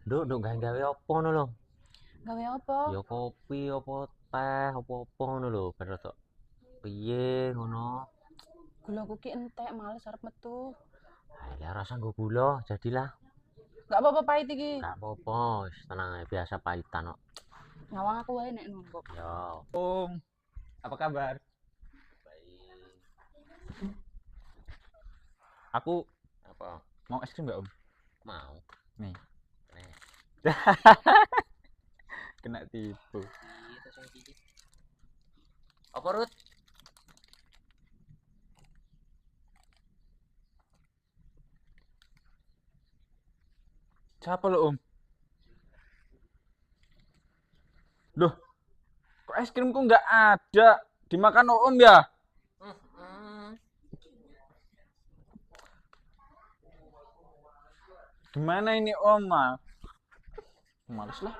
Nduk gawe apa ngono lho. Gawe apa? Ya kopi apa teh apa-apa ngono lho, ben rada piye ngono. Gulaku ki entek, males arep metu. Alah rasa nggo gula, jadilah. Gak apa-apa pahit iki. Gak apa-apa, wis tenang ae biasa pahitan kok. Ngawang aku wae nek numpuk. Yo, Om, apa kabar? baik. Aku Apa? mau es krim nggak Om? Mau. Nih, Nih. kena tipu. Itu sing iki. Apa Rut? Siapa lo Om? Loh, kok es krimku nggak ada? Dimakan Om ya? Gimana ini Om? Males lah.